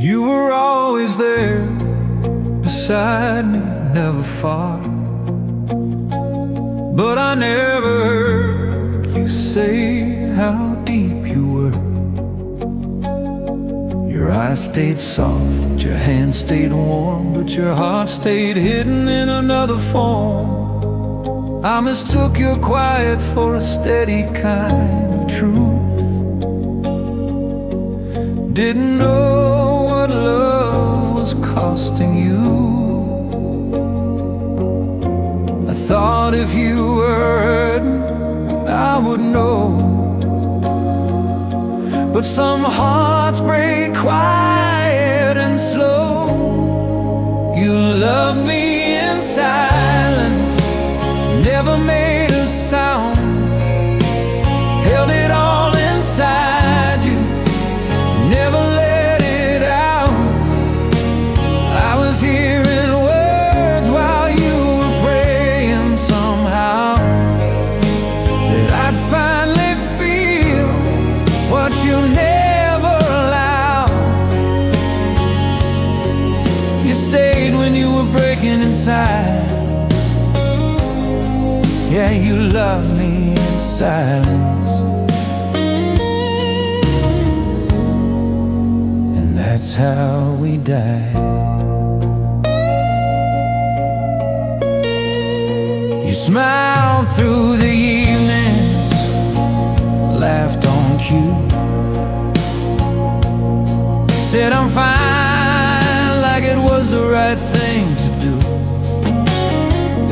You were always there, beside me, never far. But I never heard you say how deep you were. Your eyes stayed soft, your hands stayed warm, but your heart stayed hidden in another form. I mistook your quiet for a steady kind of truth. Didn't know what love was costing you. I thought if you were hurting, I would know. But some hearts break quiet and slow. You loved me in silence, never made a sound, held it all inside you, never let it out. I was hearing words while you were praying somehow, that I'd finally feel what you never allowed. You stayed when you were breaking inside. Yeah, you loved me in silence. And that's how we died. You smiled through the evenings, laughed on cue, said I'm fine, like it was the right thing to do.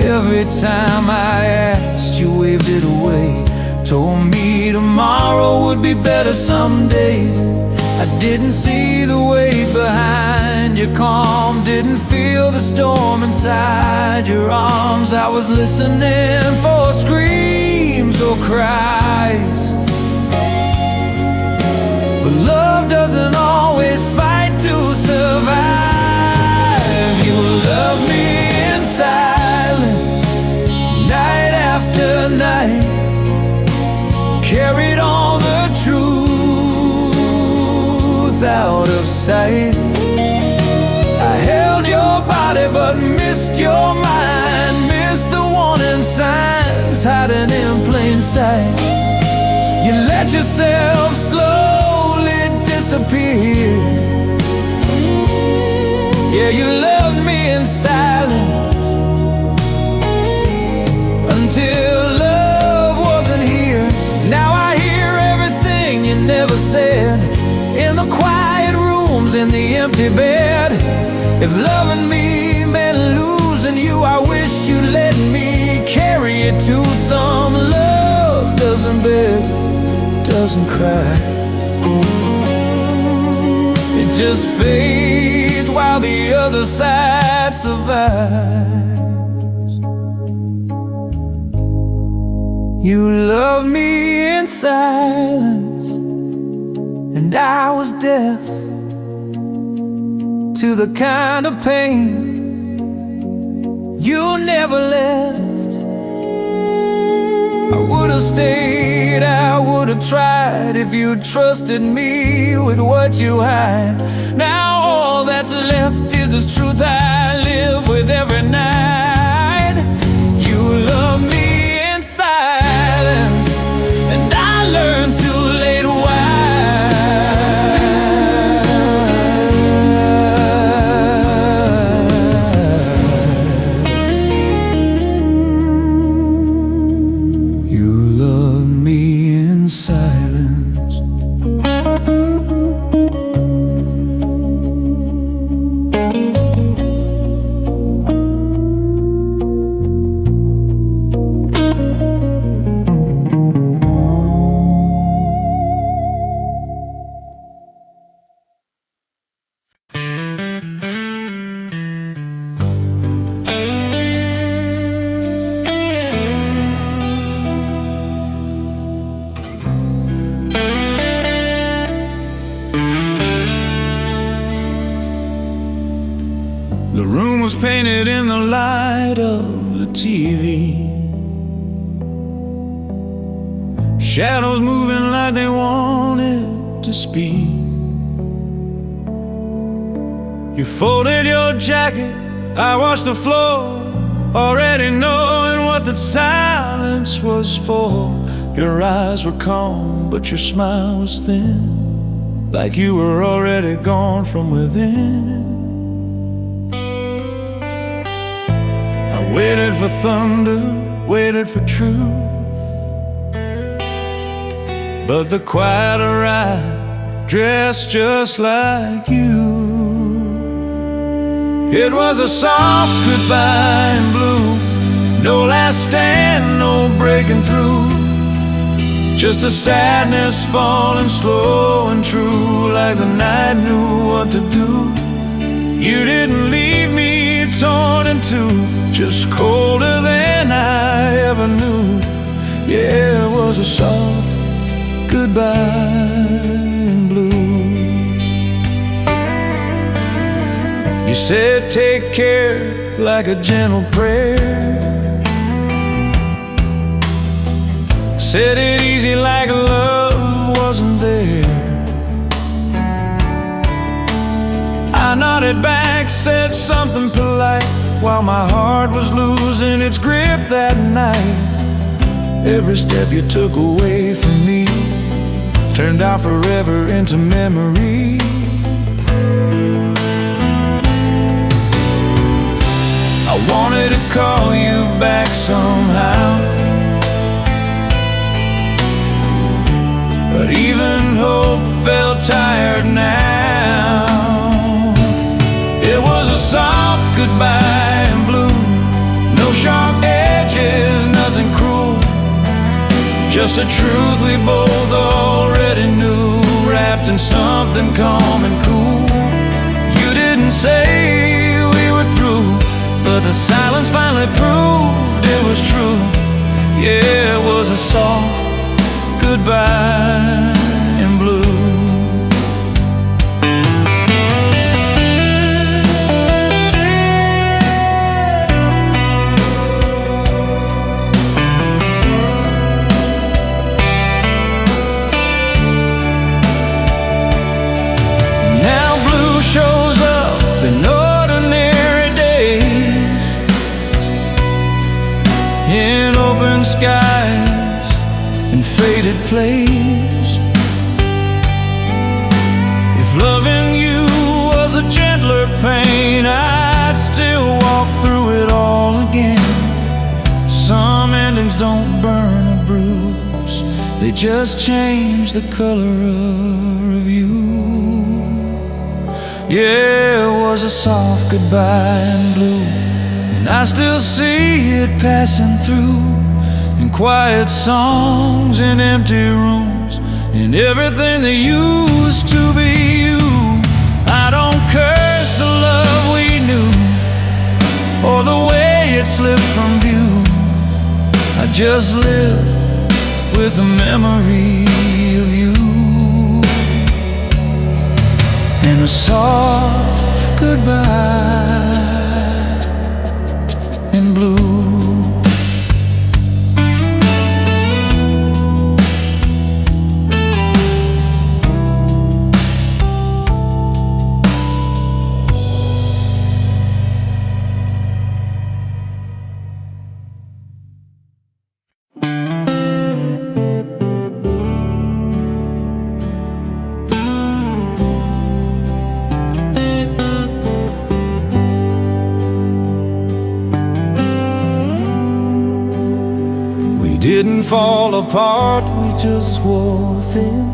Every time I asked, you waved it away, told me tomorrow would be better someday. I didn't see the weight behind your calm, didn't feel the storm inside your arms. I was listening for screams or cries, but love doesn't always fight to survive. You love me in silence, night after night, carried all the truth out of sight. I held your body but missed your mind, missed the warning signs hiding in plain sight. You let yourself slowly disappear. Yeah, you loved me in silence until love wasn't here. Now I hear everything you never said, in the quiet rooms, in the empty bed. If loving me meant losing you, I wish you'd let me carry it to some love. Doesn't beg, doesn't cry, it just fades while the other side survives. You loved me in silence, and I was deaf to the kind of pain you never left. I would've stayed, I would've tried, if you trusted me with what you hide. Now all that's left is this truth I live with every night. You love me in silence, and I learned too late why. You love me in silence. The room was painted in the light of the TV, shadows moving like they wanted to speak. You folded your jacket, I watched the floor, already knowing what that silence was for. Your eyes were calm, but your smile was thin, like you were already gone from within. I waited for thunder, waited for truth, but the quiet arrived, dressed just like you. It was a soft goodbye in blue, no last stand, no breaking through, just a sadness falling slow and true, like the night knew what to do. You didn't leave me torn in two, just colder than I ever knew. Yeah, it was a soft goodbye in blue. You said take care like a gentle prayer, said it easy like love wasn't there. I nodded back, said something polite, while my heart was losing its grip that night. Every step you took away from me turned out forever into memory. I wanted to call you back somehow, but even hope felt tired now. It was a soft goodbye in blue, no sharp edges, nothing cruel, just a truth we both already knew, wrapped in something calm and cool. You didn't say we were through, but the silence finally proved it was true. Yeah, it was a soft goodbye in blue. Now blue shows up in ordinary days, in open skies and faded plays. If loving you was a gentler pain, I'd still walk through it all again. Some endings don't burn or bruise, they just change the color of you. Yeah, it was a soft goodbye in blue, and I still see it passing through, in quiet songs, in empty rooms, in everything that used to be you. I don't curse the love we knew, or the way it slipped from view. I just live with the memory of you, and a soft goodbye in blue. Didn't fall apart, we just wore thin,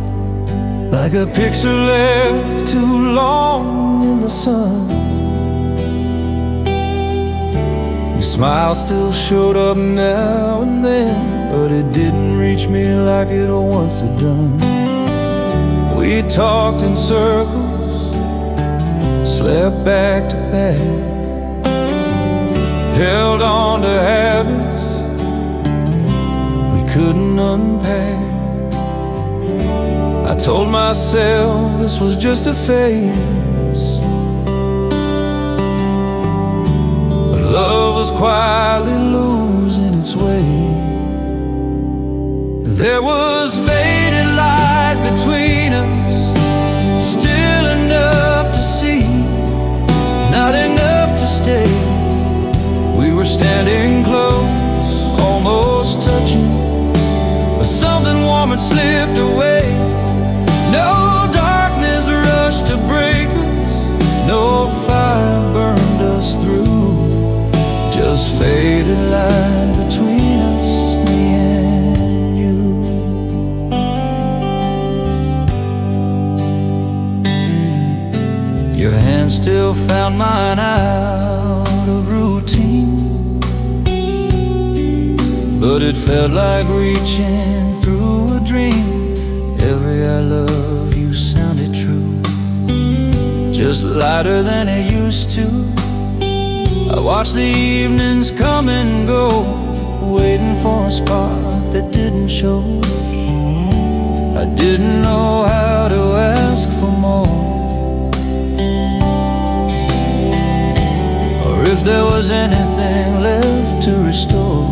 like a picture left too long in the sun. Your smile still showed up now and then, but it didn't reach me like it once had done. We talked in circles, slept back to back, held on to habits couldn't unpack. I told myself this was just a phase, but love was quietly losing its way. There was faded light between us, still enough to see faded line between us, me and you. Your hand still found mine out of routine, but it felt like reaching through a dream. Every I love you sounded true, just lighter than it used to. I watched the evenings come and go, waiting for a spark that didn't show. I didn't know how to ask for more, or if there was anything left to restore.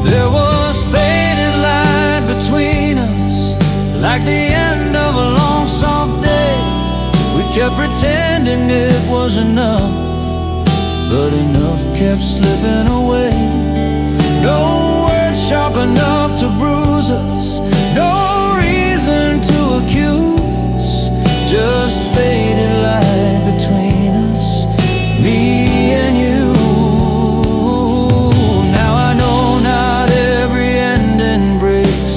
There was faded light between us, like the end of a long soft day. We kept pretending it was enough, but enough kept slipping away. No words sharp enough to bruise us, no reason to accuse, just faded light between us, me and you. Now I know not every ending breaks,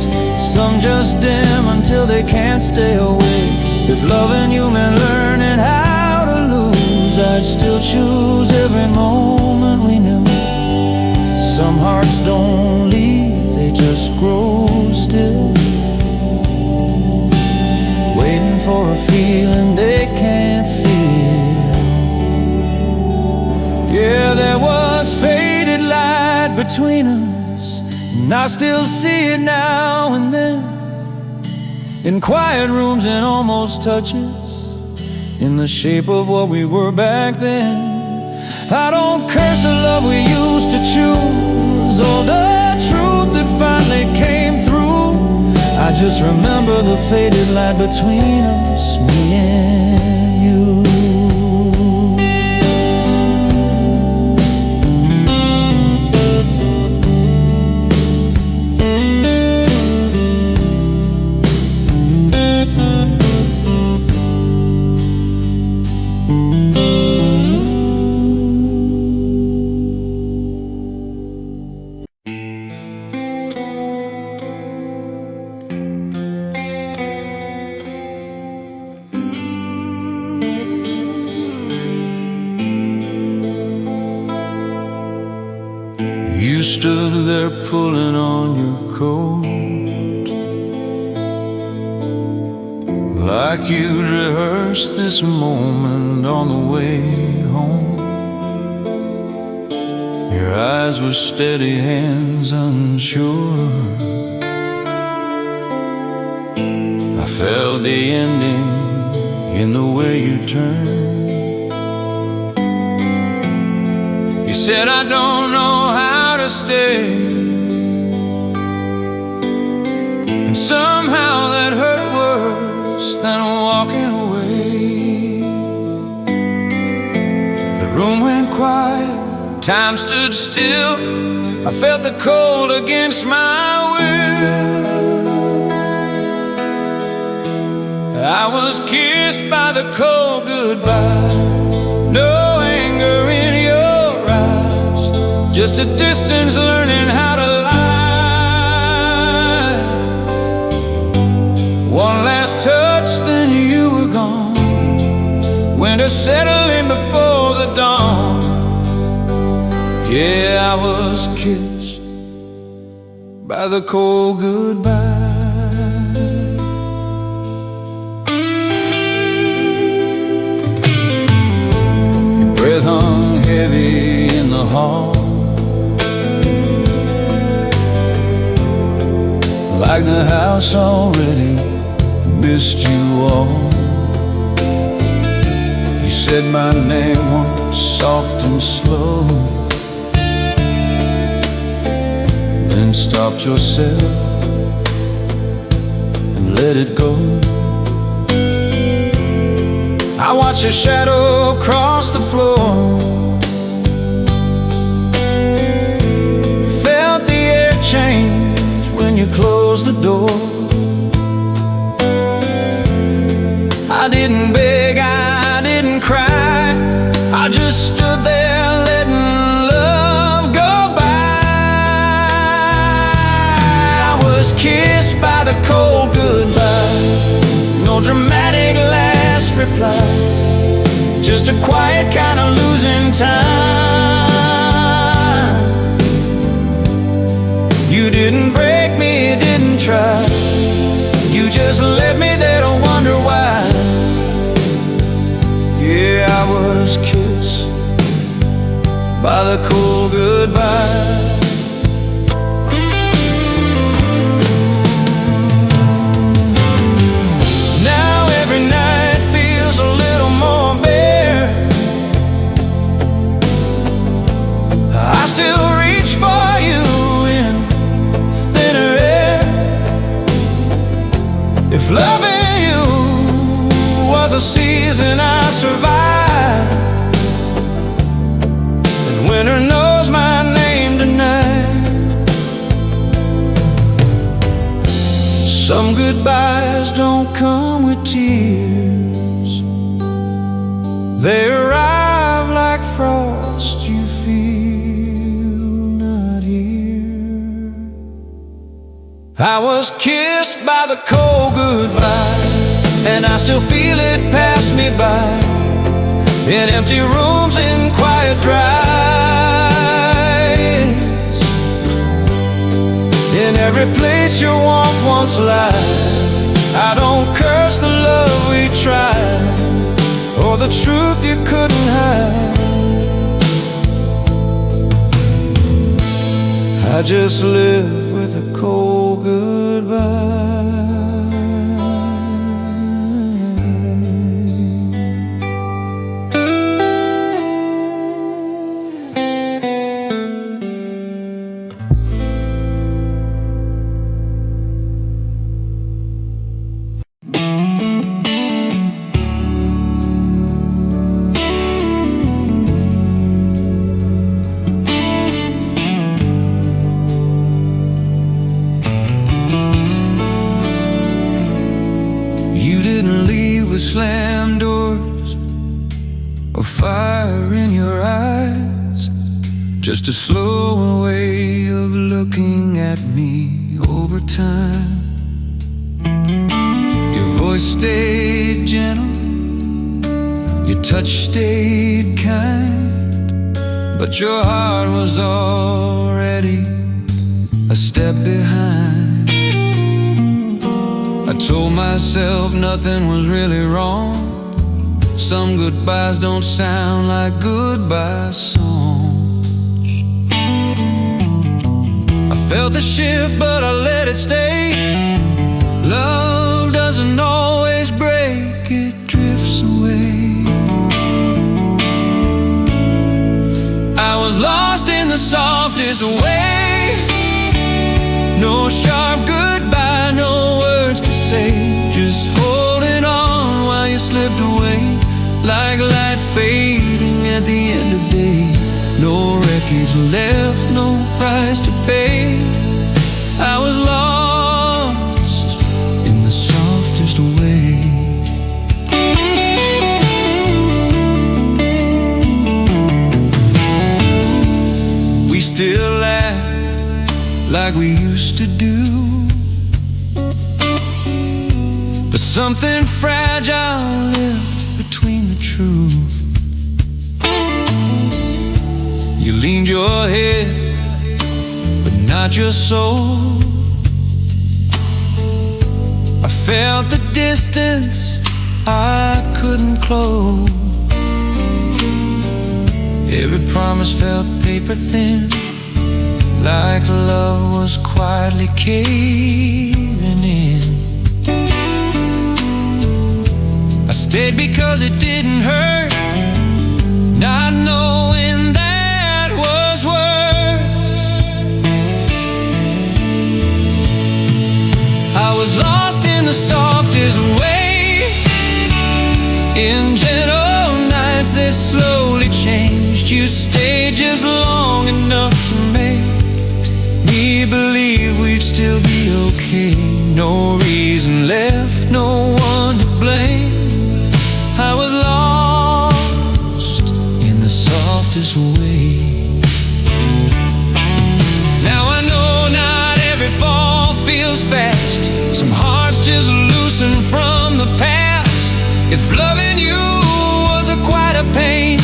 some just dim until they can't stay awake. If loving you meant learning how to lose, I'd still choose every moment we knew. Some hearts don't leave, they just grow still, waiting for a feeling they can't feel. Yeah, there was faded light between us, and I still see it now and then, in quiet rooms and almost touches, in the shape of what we were back then. I don't curse the love we used to choose, or the truth that finally came through. I just remember the faded light between us, me and you. You stood there pulling on your coat, like you'd rehearsed this moment on the way home. Your eyes were steady, hands unsure. I felt the ending in the way you turned. You said, I don't know how to stay, and somehow that hurt worse than walking away. The room went quiet, time stood still. I felt the cold against my will. I was kissed by the cold goodbye. No anger in your eyes, just a distance learning how to lie. One last touch, then you were gone. Winter settling before the dawn. Yeah, I was kissed by the cold goodbye. Your breath hung heavy in the hall, like the house already missed you all. You said my name once, soft and slow, then stopped yourself and let it go. I watched your shadow cross the floor, felt the air change when you closed the door. I didn't beg, I didn't cry, I just stood there letting kissed by the cold goodbye. No dramatic last reply, just a quiet kind of losing time. You didn't break me, didn't try. You just left me there to wonder why. Yeah, I was kissed by the cold goodbye. Now every night feels a little more bare. I still reach for you in thinner air. If loving you was a season I survived, and winter knows my name tonight. Some goodbyes don't come with tears, they arrive like frost you feel not here. I was kissed by the cold goodbye, and I still feel it pass me by, in empty rooms, in quiet drives, in every place your warmth once lied. I don't curse the love we tried, or the truth you couldn't hide. I just live with a cold goodbye. Slammed doors or fire in your eyes, just a slower way of looking at me over time. Your voice stayed gentle, your touch stayed kind, but your heart was already a step behind. I told myself nothing was really wrong. Some goodbyes don't sound like goodbye songs. I felt the shift, but I let it stay. Love doesn't always break, it drifts away. I was lost in the softest way. No sharp goodbye, no words to say, just holding on while you slipped away, like light fading at the end of day. No wreckage left, no price to pay. I was lost in the softest way. We still laugh like we used to do, but something fragile left between the truth. You leaned your head, but not your soul. I felt the distance I couldn't close. Every promise felt paper thin, like love was quietly caving in. I stayed because it didn't hurt, not knowing that was worse. I was lost in the softest way, in gentle nights that slowly changed. You stayed just long enough to make me believe we'd still be okay. No reason left, no one to blame. I was lost in the softest way. Now I know not every fall feels fair. branches loosened from the past. If loving you was quite a pain,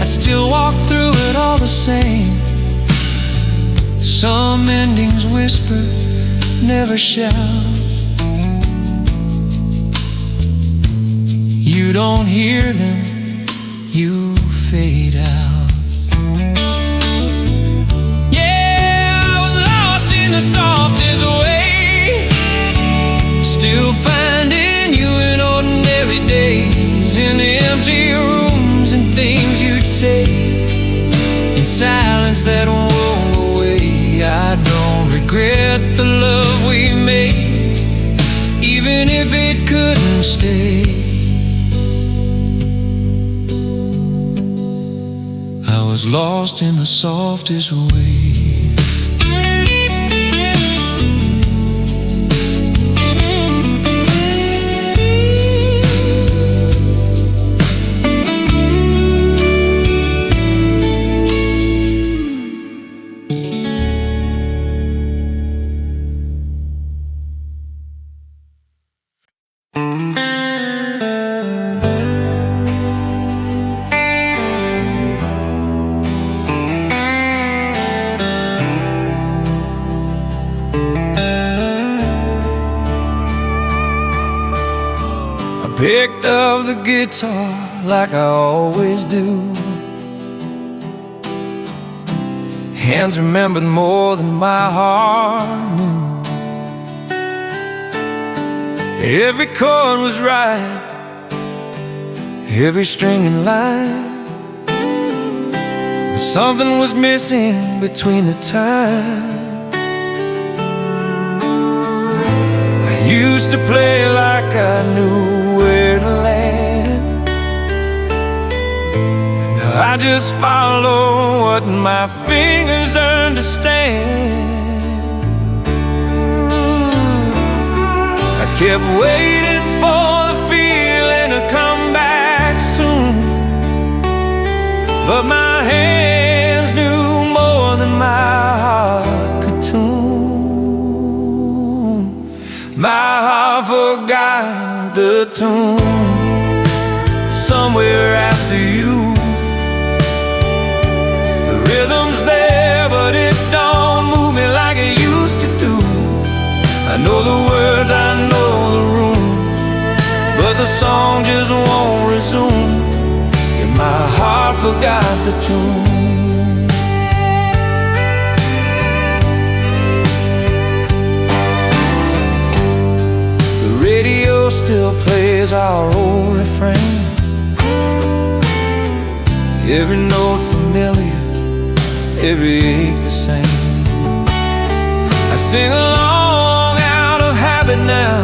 I'd still walk through it all the same. Some endings whisper, never shout. You don't hear them, you fade out. Yeah, I was lost in the softest way, still finding you in ordinary days, in the empty rooms and things you'd say, in silence that won't go away. I don't regret the love we made, even if it couldn't stay. I was lost in the softest way. Picked up the guitar like I always do. Hands remembered more than my heart knew. Every chord was right, every string in line, but something was missing between the time. I used to play like I knew where to land, now I just follow what my fingers understand. I kept waiting for the feeling to come back soon, but my hands knew more than my heart could tune. My heart forgot the tune somewhere after you. The rhythm's there, but it don't move me like it used to do. I know the words, I know the room, but the song just won't resume. Yeah, my heart forgot the tune. Still plays our old refrain, every note familiar, every ache the same. I sing along out of habit now,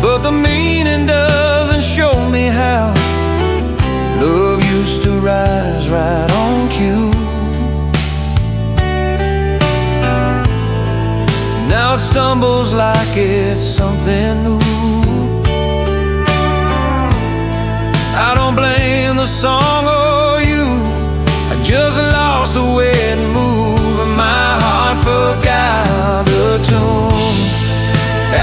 but the meaning doesn't show me how. Love used to rise right on cue, now it stumbles like it's something new. I don't blame the song or you, I just lost the way it moved, and my heart forgot the tune.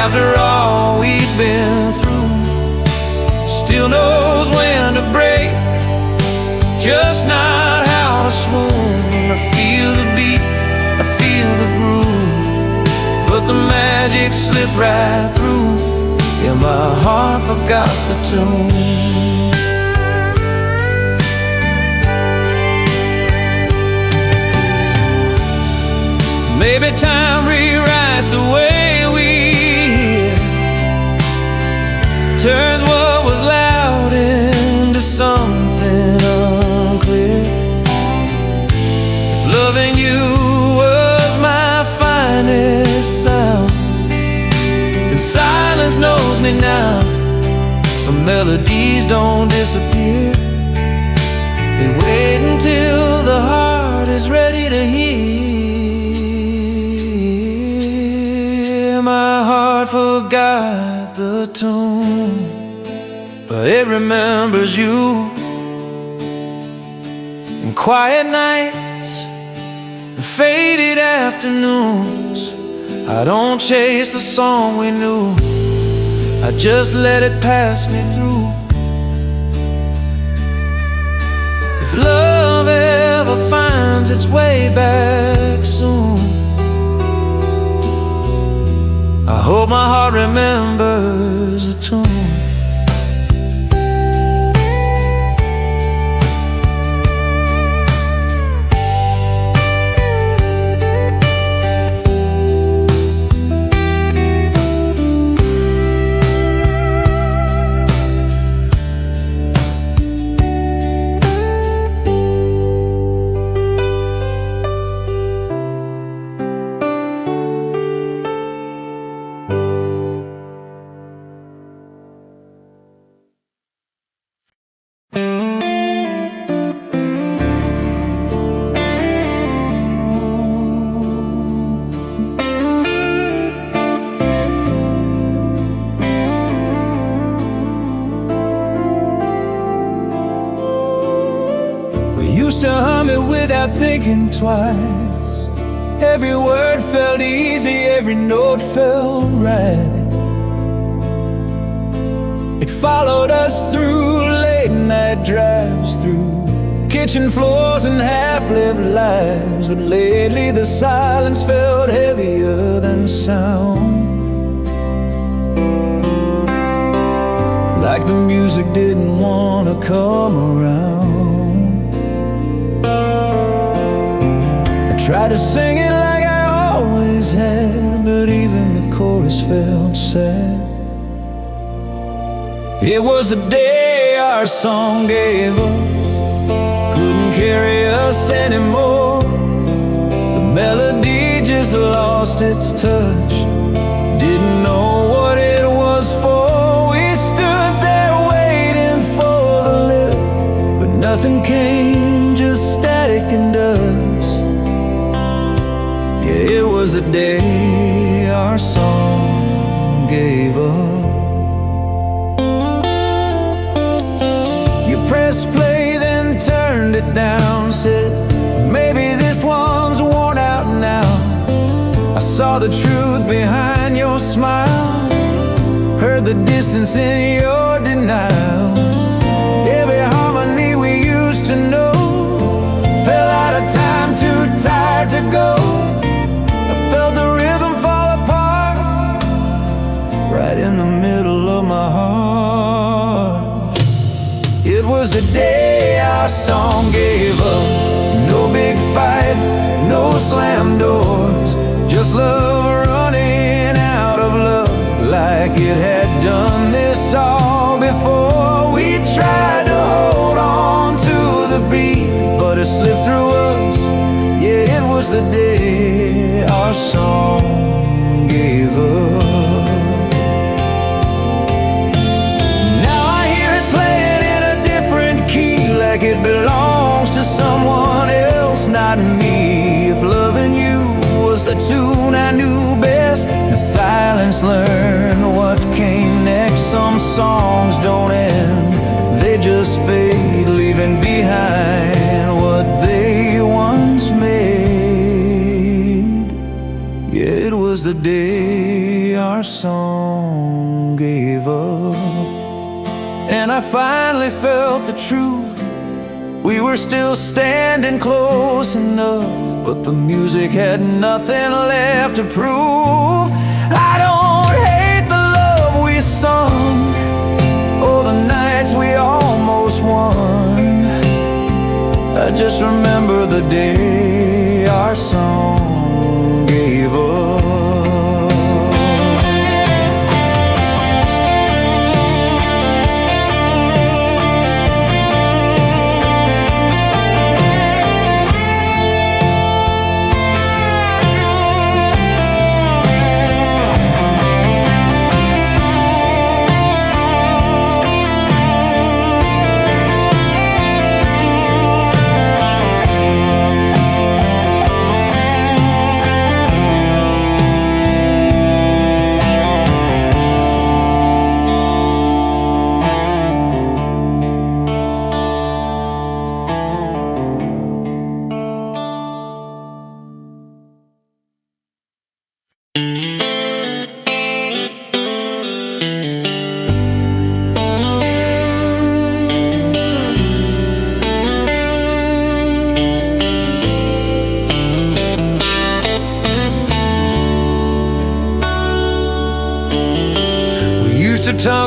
After all we'd been through, still knows when to break, just not how to swoon. I feel the beat, I feel the groove, but the magic slipped right through. Yeah, my heart forgot the tune. Maybe time rewrites the way we hear, turns what was loud into something unclear. If loving you was my finest sound, then silence knows me now. Some melodies don't disappear, they wait until the heart is ready to hear. My heart forgot the tune, but it remembers you. In quiet nights and faded afternoons, I don't chase the song we knew, I just let it pass me through. If love ever finds its way back soon, I hope my heart remembers the tune. Used to hum it without thinking twice. Every word felt easy, every note felt right. It followed us through late night drives, through kitchen floors and half-lived lives. But lately the silence felt heavier than sound, like the music didn't want to come around. Tried to sing it like I always had, but even the chorus felt sad. It was the day our song gave up, couldn't carry us anymore. The melody just lost its touch, didn't know what it was for. We stood there waiting for the lift, but nothing came, just static and dust. It was the day our song gave up. You pressed play, then turned it down, said, maybe this one's worn out now. I saw the truth behind your smile, heard the distance in your denial. Every harmony we used to know fell out of time, too tired to go. Felt the rhythm fall apart, right in the middle of my heart. It was the day our song gave up. No big fight, no slam doors, just love running out of love, like it had done this all before. We tried to hold on to the beat, but it slipped through us. Yeah, it was the day our song gave up. Now I hear it playing in a different key, like it belongs to someone else, not me. If loving you was the tune I knew best, and silence learned what came next. Some songs don't end, they just fade, leaving behind what they once made. It was the day our song gave up, and I finally felt the truth. We were still standing close enough, but the music had nothing left to prove. I don't hate the love we sung, or the nights we almost won. I just remember the day our song gave up.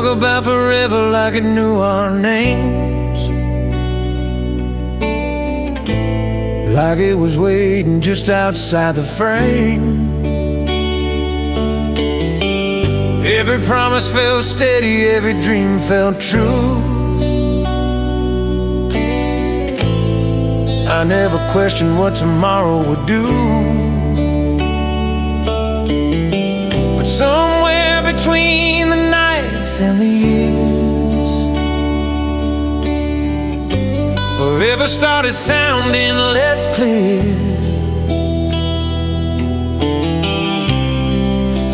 talk about forever like it knew our names, like it was waiting just outside the frame. Every promise felt steady, every dream felt true. I never questioned what tomorrow would do. But somewhere between the nights and the years, forever started sounding less clear.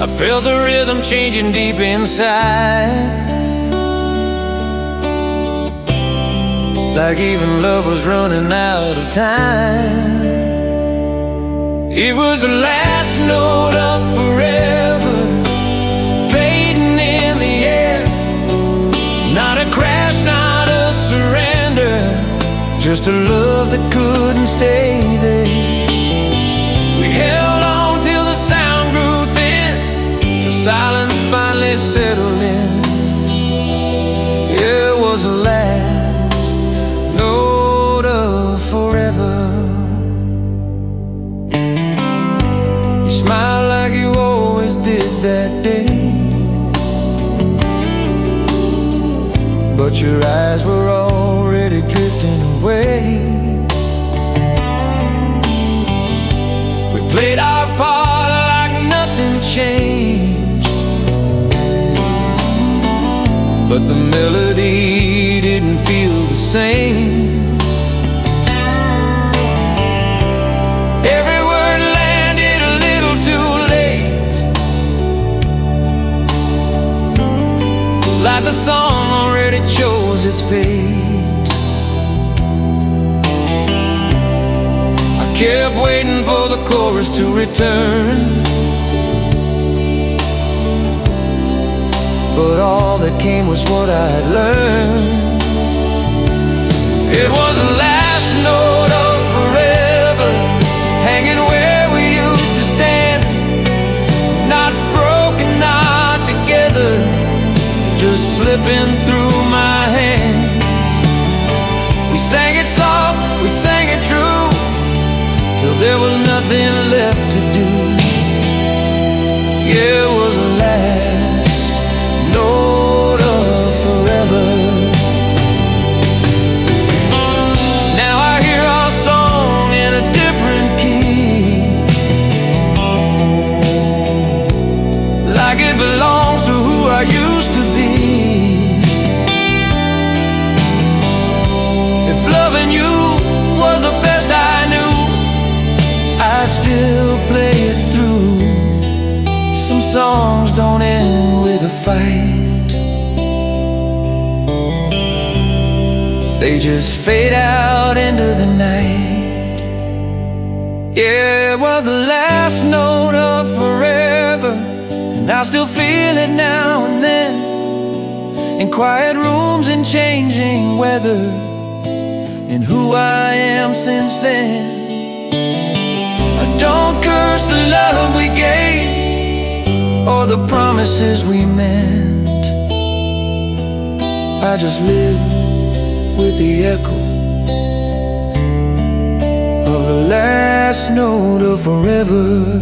I felt the rhythm changing deep inside, like even love was running out of time. It was the last note of forever, fading in the air. Not a crash, not a surrender, just a love that couldn't stay there. We held on till the sound grew thin, till silence finally settled in. Yeah, it was the last note of forever. You smiled like you always did that day, but your eyes were already drifting away. We played our part like nothing changed, but the melody didn't feel the same. Every word landed a little too late, like the song already chose its fate. I kept waiting for the chorus to return, but all that came was what I had learned. It was the last note of forever, hanging where we used to stand. Not broken, not together, just slipping through my hands. We sang it soft, we sang it true, till there was nothing left to do. Yeah, it was the last note of forever. Now I hear our song in a different key, like it belongs to who I used to be. If loving you was the best I knew, I'd still play it through. Some songs don't end with a fight, they just fade out into the night. Yeah, it was the last note of forever, and I still feel it now and then, in quiet rooms and changing weather, and who I am since then. I don't curse the love we gave or the promises we meant. I just live with the echo of the last note of forever.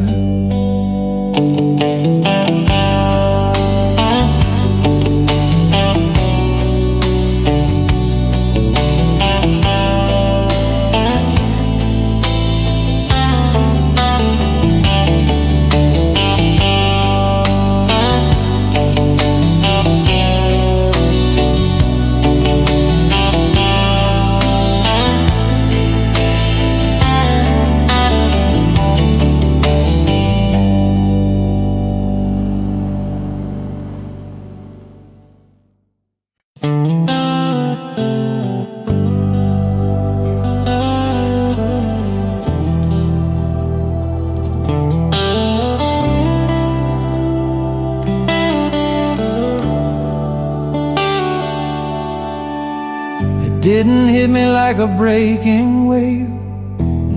Didn't hit me like a breaking wave,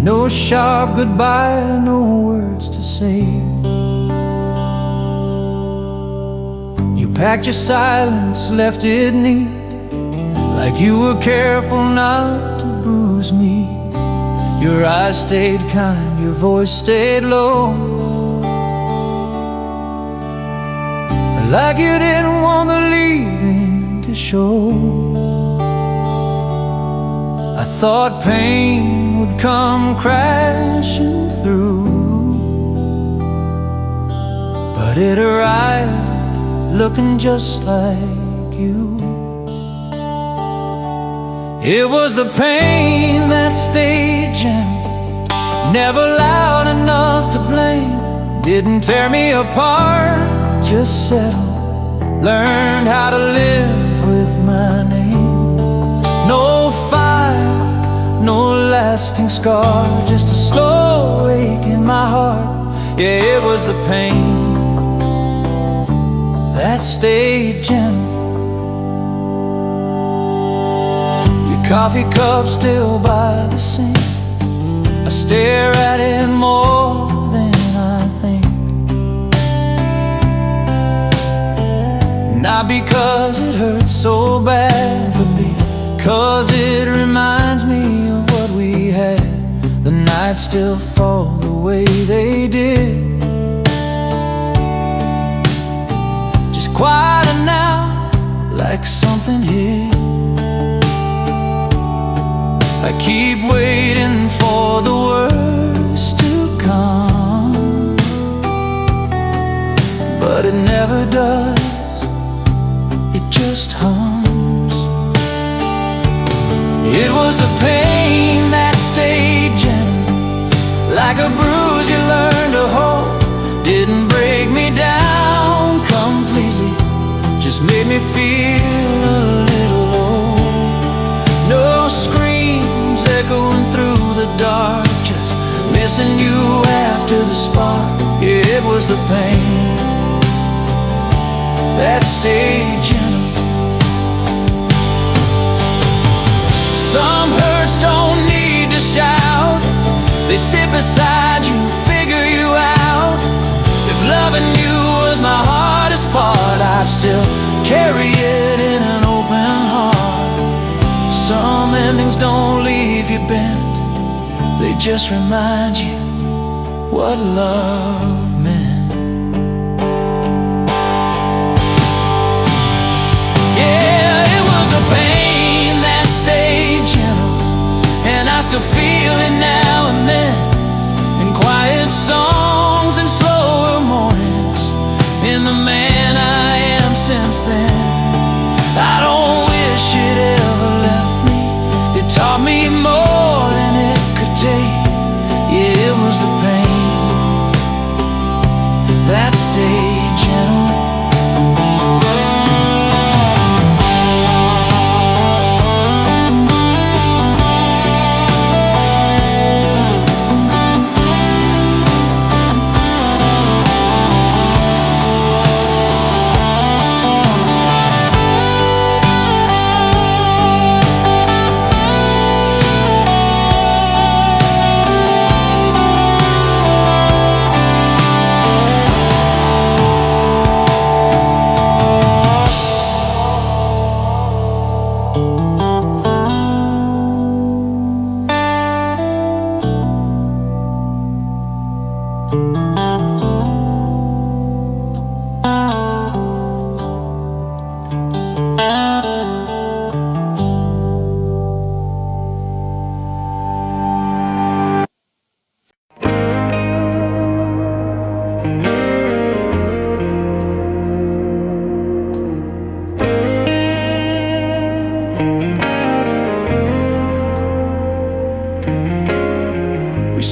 no sharp goodbye, no words to say. You packed your silence, left it neat, like you were careful not to bruise me. Your eyes stayed kind, your voice stayed low, like you didn't want the leaving to show. I thought pain would come crashing through, but it arrived looking just like you. It was the pain that stayed gentle, never loud enough to blame. Didn't tear me apart, just settled, learned how to live with my name. No fire, no lasting scar, just a slow ache in my heart. Yeah, it was the pain that stayed gentle. Your coffee cup still by the sink, I stare at it more than I think. Not because it hurts so bad, but because it reminds me of what we had. The nights still fall the way they did, just quieter now, like something hid. I keep waiting for the worst to come, but it never does, it just hums. It was the pain that stayed gentle, like a bruise you learn to hold. Didn't break me down completely, just made me feel a little low. No screams echoing through the dark, just missing you after the spark. Yeah, it was the pain that stayed gentle. Some hurts don't need to shout, they sit beside you, figure you out. If loving you was my hardest part, I'd still carry it in an open heart. Some endings don't leave you bent, they just remind you what love meant. Yeah, it was a pain that stayed gentle, and I still feel it now and then, in quiet songs and slower mornings, in the man I am since then. I don't wish it ever left me, it taught me more than it could take. Yeah, it was the pain that stayed gentle.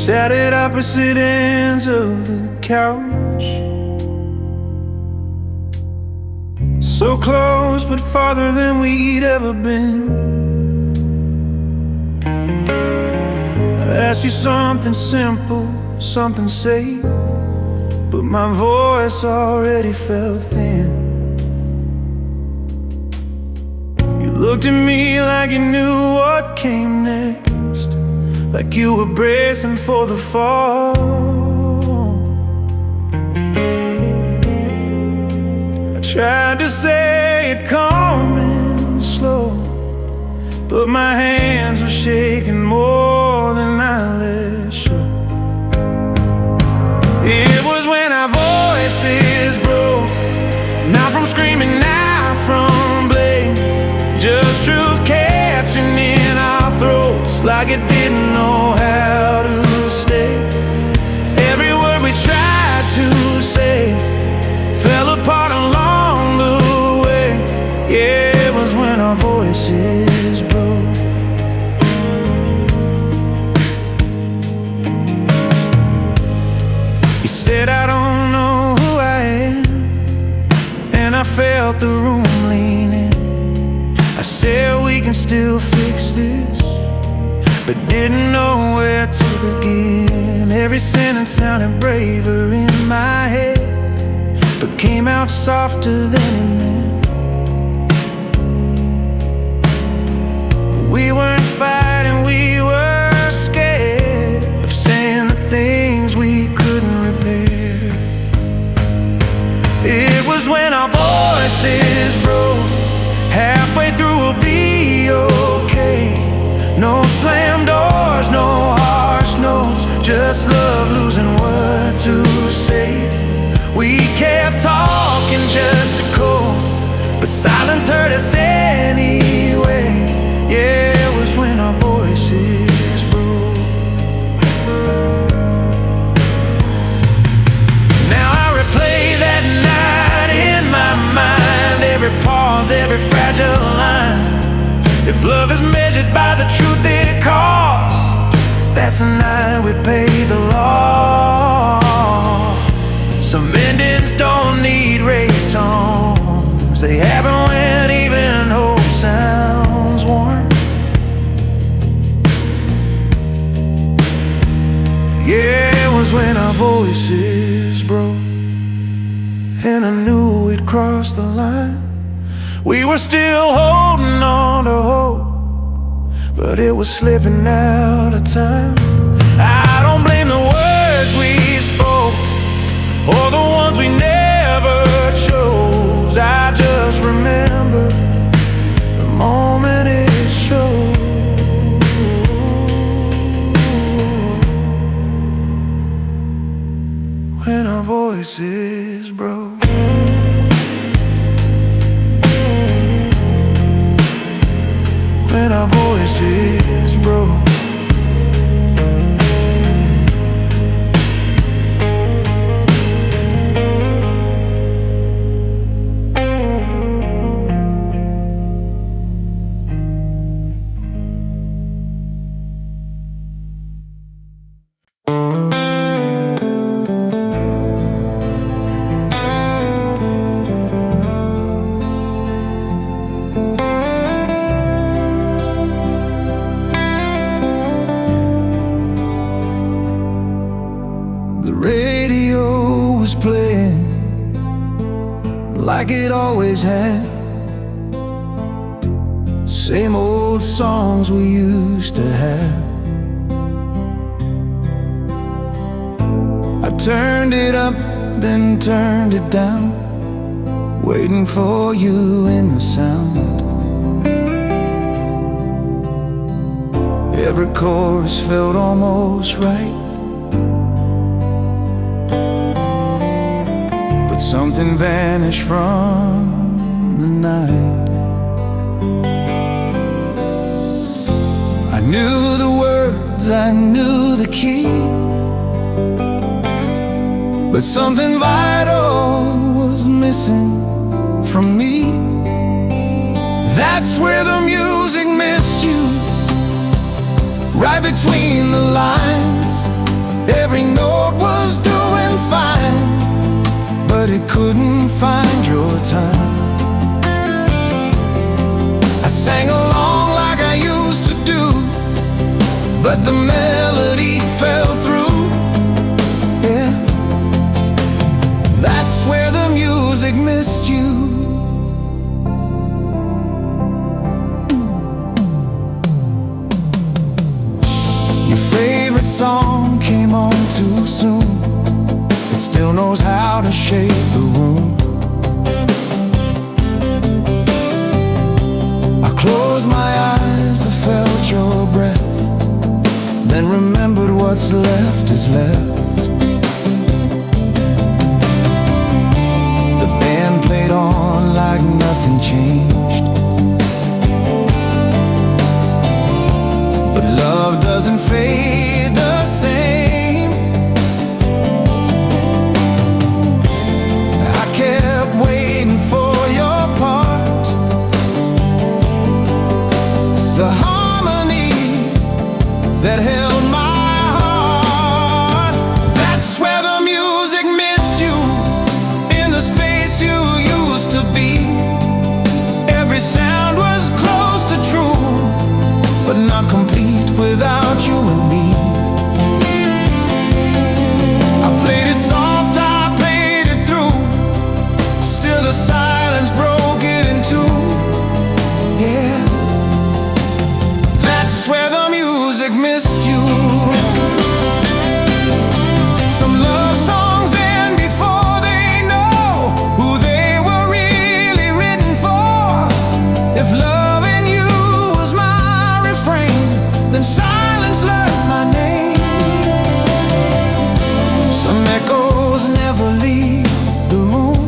Sat at opposite ends of the couch, so close but farther than we'd ever been. I asked you something simple, something safe, but my voice already felt thin. You looked at me like you knew what came next, like you were bracing for the fall. I Tried to say it calm and slow, but my hands were shaking more than I let show. It was when our voices broke, not from screaming, not from blame, just truth catching in our throats like it didn't know how to stay. Every word we tried to say fell apart along the way. Yeah, it was when our voices broke. You said I don't know who I am, and I felt the room lean in. I said we can still fix this, but didn't know where to begin. Every sentence sounded braver in my head, but came out softer than it meant. We weren't fighting, we were scared of saying the things we couldn't repair. It was when our voices broke, halfway through we'll be okay. No slam doors, no harsh notes, just love losing what to say. We kept talking just to cope, but silence hurt us anyway. Yeah, it was when our voices broke. Now I replay that night in my mind, every pause, every fragile line. If love is measured by the truth it costs, that's the night we paid the law. Some endings don't need raised tones, they happen when even hope sounds warm. Yeah, it was when our voices broke, and I knew we'd crossed the line. We were still holding on to hope, but it was slipping out of time. I don't blame the words we spoke, or the ones we never chose. I just remember the moment it showed. When our voices broke. When our voices broke. The radio was playing like it always had, same old songs we used to have. I turned it up, then turned it down, waiting for you in the sound. Every chorus felt almost right, something vanished from the night. I knew the words, I knew the key, but something vital was missing from me. That's where the music missed you, right between the lines. Every note was doing fine, but it couldn't find your time. I sang along like I used to do, but the melody fell through. Yeah, that's where the music missed you. Your favorite song came on too soon, it still knows how to shape the room. then remembered what's left is left. The band played on like nothing changed, but love doesn't fade the same. I kept waiting for your part, the harmony that held my heart. That's where the music missed you, in the space you used to be. Every sound was close to true, but not complete without you and me. I played it soft, I played it through, still the silence broke it in two. Yeah, that's where the music missed you. Some love songs end before they know who they were really written for. If loving you was my refrain, then silence learned my name. Some echoes never leave the room,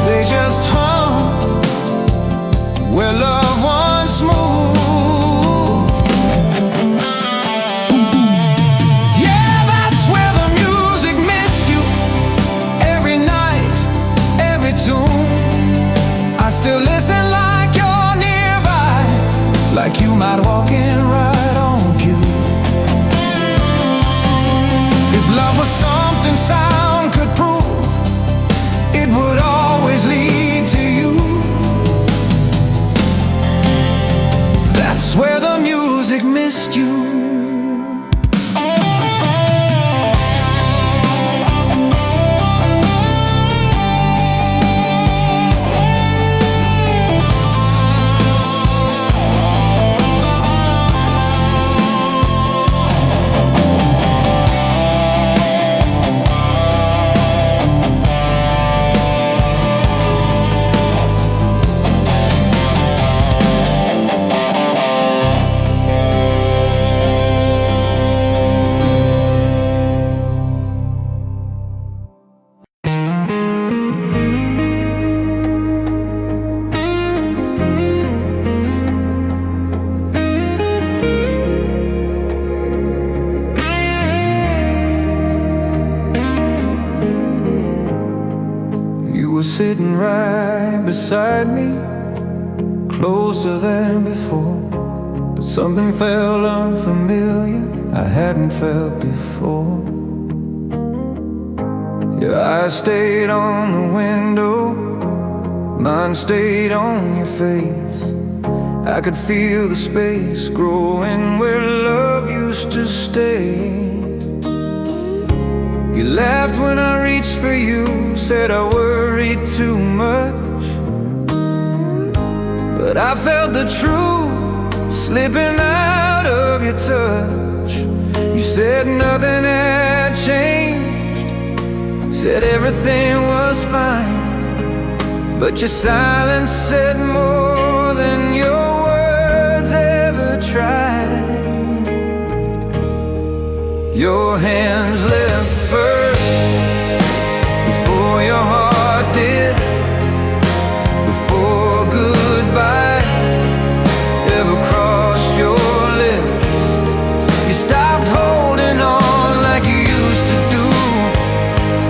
they just hum where love once moved. Yeah, that's where the music missed you. Every night, every tune, I still listen like you're nearby, like you might walk in right on cue. If love was something sound could prove, it would always lead to you. That's where the music missed you. You were sitting right beside me, closer than before, but something felt unfamiliar I hadn't felt before. Your eyes stayed on the window, mine stayed on your face. I could feel the space growing where love used to stay. You laughed when I reached for you, said I worried too much, but I felt the truth slipping out of your touch. You said nothing had changed, said everything was fine, but your silence said more than your words ever tried. Your hands left first, before your heart did, before goodbye ever crossed your lips. You stopped holding on like you used to do,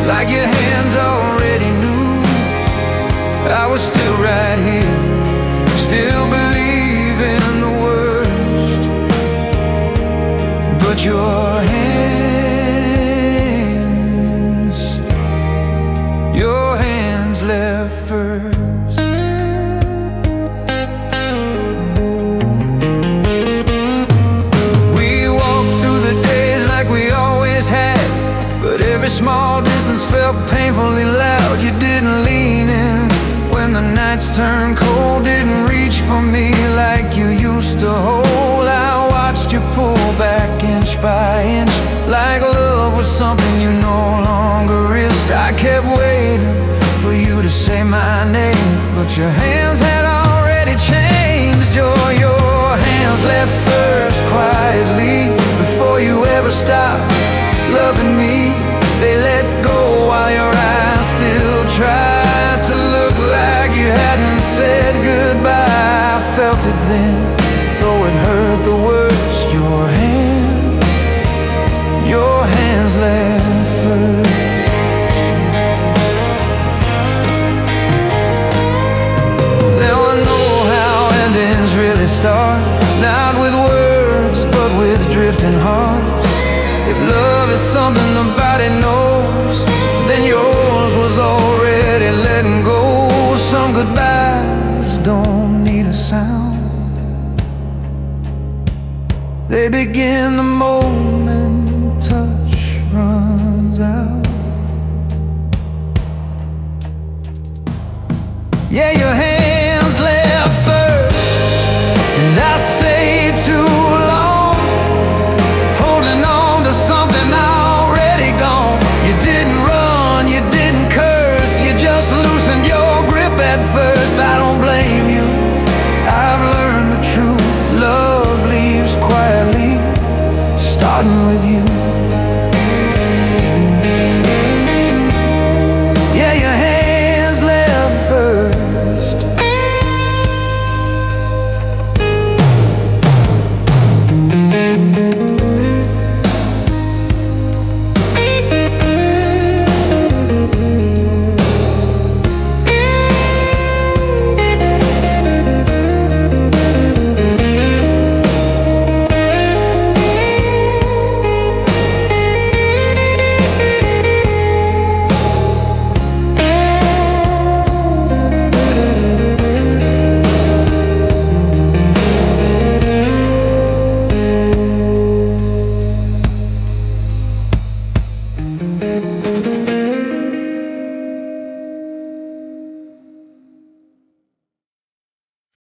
like your hands already knew I was still right here, still believing the worst. But your hands left first. We walked through the days like we always had, but every small distance felt painfully loud. You didn't lean in when the nights turned cold, didn't reach for me like you used to hold. I watched you pull back inch by inch, like love was something you no longer risked. I kept waiting for you to say my name, but your hands had already changed. Your hands left first, though it hurt the worst. Your hands left first. Now I know how endings really start, not with words, but with drifting hearts. If love is something nobody knows, then yours was already letting go. Some goodbyes don't need a sound, they begin the moment